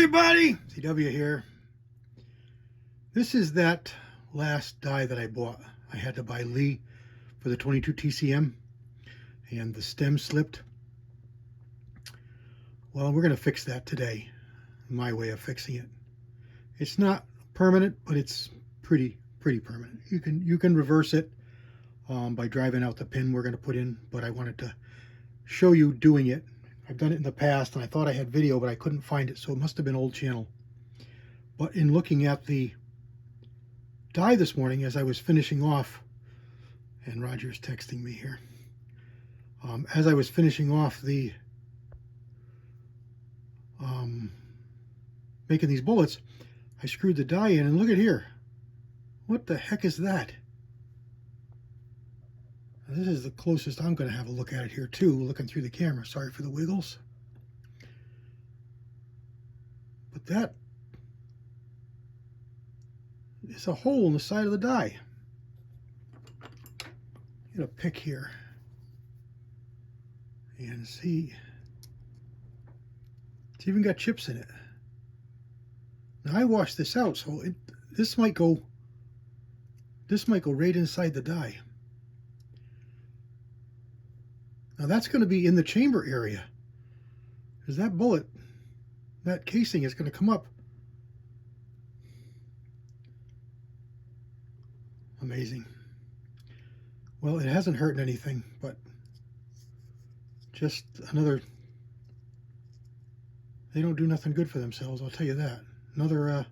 everybody, CW here. This is that last die that I bought. I had to buy Lee for the 22 TCM and the stem slipped. Well, we're going to fix that today. My way of fixing it. It's not permanent, but it's pretty permanent. You can reverse it by driving out the pin we're going to put in, but I wanted to show you doing it. I've done it in the past and I thought I had video, but I couldn't find it, so it must have been old channel. But in looking at the die this morning as I was finishing off, and Roger's texting me here, as I was finishing off the making these bullets, I screwed the die in, and look at here. What the heck is that? Now, this is the closest I'm going to have a look at it here too, looking through the camera. Sorry for the wiggles. But that is a hole in the side of the die. Get a pick here and see. It's even got chips in it. Now I washed this out, so this might go right inside the die. Now that's going to be in the chamber area, because that bullet, that casing is going to come up. Amazing. Well, it hasn't hurt anything, but just another, they don't do nothing good for themselves, I'll tell you that. Another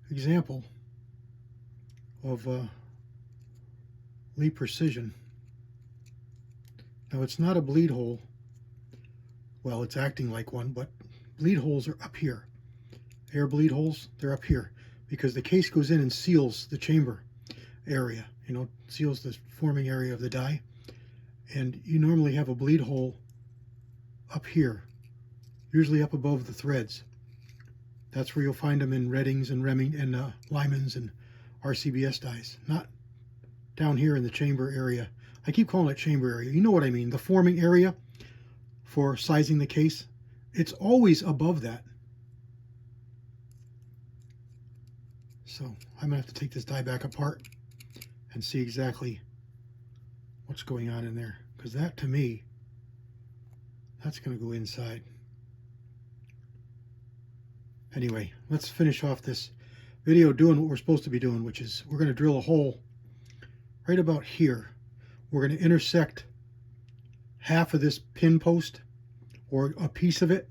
example of Lee Precision. Now, it's not a bleed hole. Well, it's acting like one, but bleed holes are up here. Air bleed holes, they're up here because the case goes in and seals the chamber area, you know, seals the forming area of the die. And you normally have a bleed hole up here, usually up above the threads. That's where you'll find them in Reddings and Lymans and RCBS dies, not down here in the chamber area. I keep calling it chamber area. You know what I mean. The forming area for sizing the case, it's always above that. So I'm going to have to take this die back apart and see exactly what's going on in there. Because that, to me, that's going to go inside. Anyway, let's finish off this video doing what we're supposed to be doing, which is we're going to drill a hole right about here. We're going to intersect half of this pin post or a piece of it.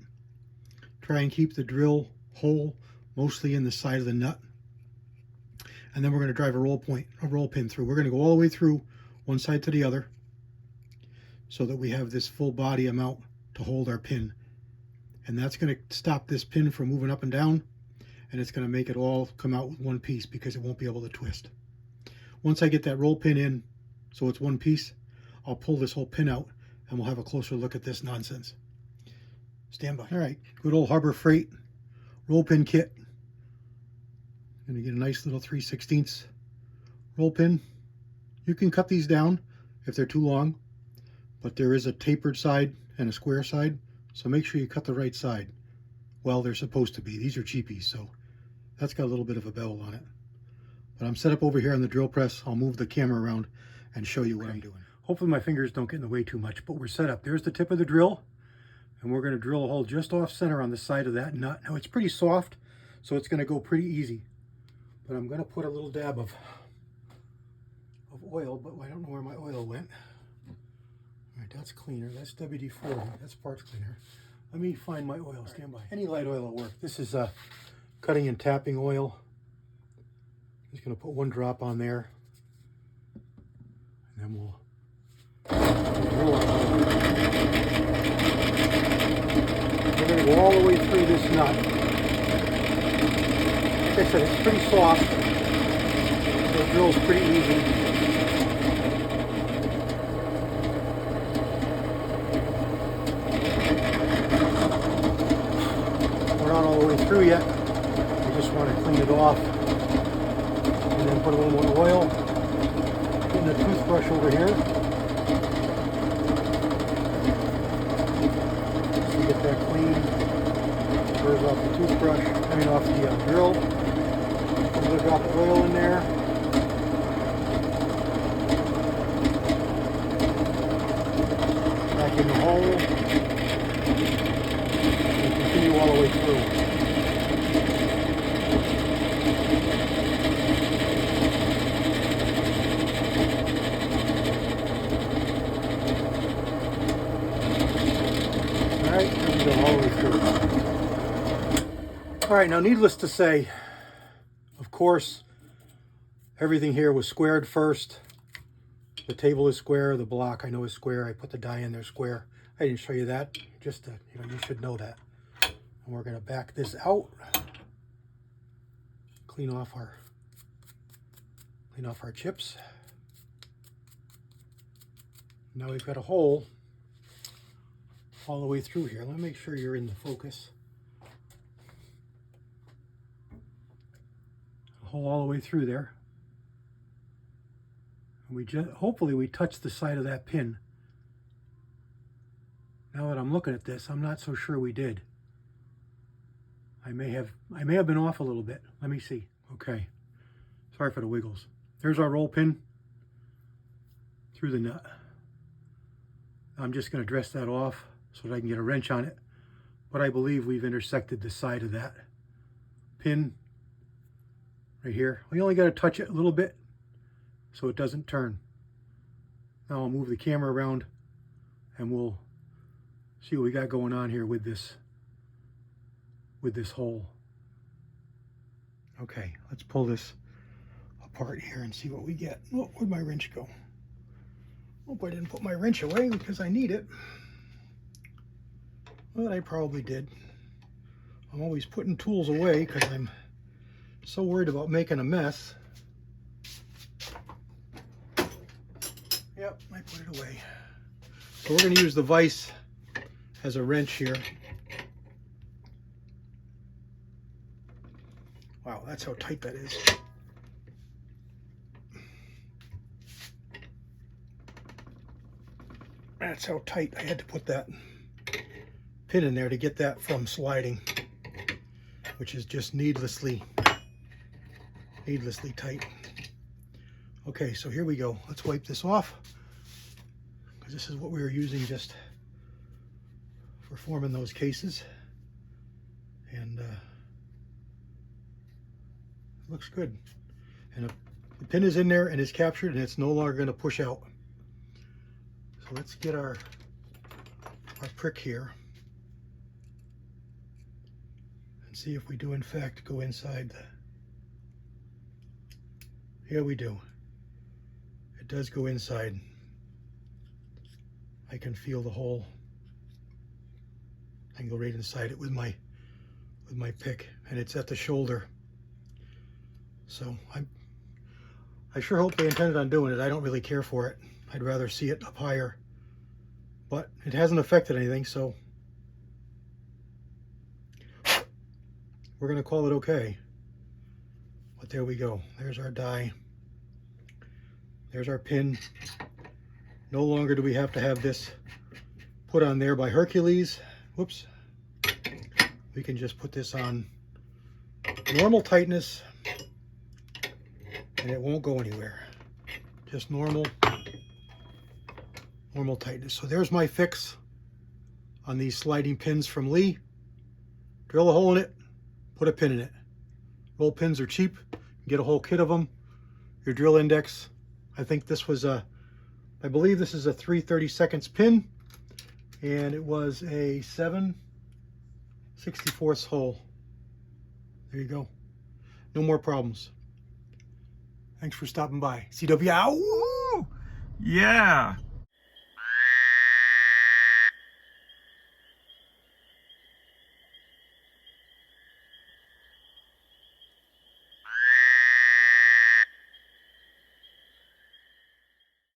Try and keep the drill hole mostly in the side of the nut. And then we're going to drive a roll pin through. We're going to go all the way through one side to the other so that we have this full body amount to hold our pin. And that's going to stop this pin from moving up and down, and it's going to make it all come out with one piece because it won't be able to twist. Once I get that roll pin in so it's one piece, I'll pull this whole pin out and we'll have a closer look at this nonsense. Stand by. All right, good old Harbor Freight roll pin kit. I'm going to get a nice little 3/16 roll pin. You can cut these down if they're too long, but there is a tapered side and a square side, so make sure you cut the right side. Well, they're supposed to be. These are cheapies, so that's got a little bit of a bevel on it. But I'm set up over here on the drill press. I'll move the camera around and show you what I'm doing. Hopefully my fingers don't get in the way too much, but we're set up. There's the tip of the drill, and we're going to drill a hole just off center on the side of that nut. Now, it's pretty soft, so it's going to go pretty easy. But I'm going to put a little dab of oil, but I don't know where my oil went. All right, that's cleaner. That's WD-40. That's parts cleaner. Let me find my oil. Stand by. Any light oil will work. This is cutting and tapping oil. Just going to put one drop on there. And then we'll roll it. We're going to go all the way through this nut. Like I said, it's pretty soft. The drill's pretty easy. Through yet. You just want to clean it off and then put a little more oil. Getting a toothbrush over here. So get that clean. Burrs off the toothbrush, I mean off the drill. I'm going to drop the oil in there. Back in the hole. And continue all the way through. Alright, let me go all the way through. Alright, now needless to say, of course, everything here was squared first. The table is square, the block I know is square. I put the die in there square. I didn't show you that, just to, you know, you should know that. And we're going to back this out. Clean off our chips. Now we've got a hole all the way through here. Let me make sure you're in the focus. A hole all the way through there. And we just, hopefully we touch the side of that pin. Now that I'm looking at this, I'm not so sure we did. I may have been off a little bit. Let me see. Okay. Sorry for the wiggles. There's our roll pin through the nut. I'm just going to dress that off so that I can get a wrench on it. But I believe we've intersected the side of that pin right here. We only got to touch it a little bit so it doesn't turn. Now I'll move the camera around and we'll see what we got going on here with this hole. Okay, let's pull this apart here and see what we get. Oh, where'd my wrench go? Hope I didn't put my wrench away because I need it. Well, I probably did. I'm always putting tools away because I'm so worried about making a mess. Yep, I put it away. So we're going to use the vise as a wrench here. Wow, that's how tight that is. That's how tight. I had to put that pin in there to get that from sliding, which is just needlessly tight. Okay, so here we go. Let's wipe this off because this is what we were using just for forming those cases, and looks good. And the pin is in there and is captured, and it's no longer going to push out. So let's get our prick here and see if we do in fact go inside. Here we do. It does go inside. I can feel the hole. I can go right inside it with my pick, and it's at the shoulder. So I sure hope they intended on doing it. I don't really care for it. I'd rather see it up higher, but it hasn't affected anything, so we're going to call it okay. But there we go. There's our die. There's our pin. No longer do we have to have this put on there by Hercules. Whoops. We can just put this on normal tightness and it won't go anywhere. Just normal tightness. So there's my fix on these sliding pins from Lee. Drill a hole in it, put a pin in it. Roll pins are cheap. You can get a whole kit of them. Your drill index. I think this was I believe this is a 3/32 pin, and it was a 7/64 hole. There you go. No more problems. Thanks for stopping by. CW out. Yeah.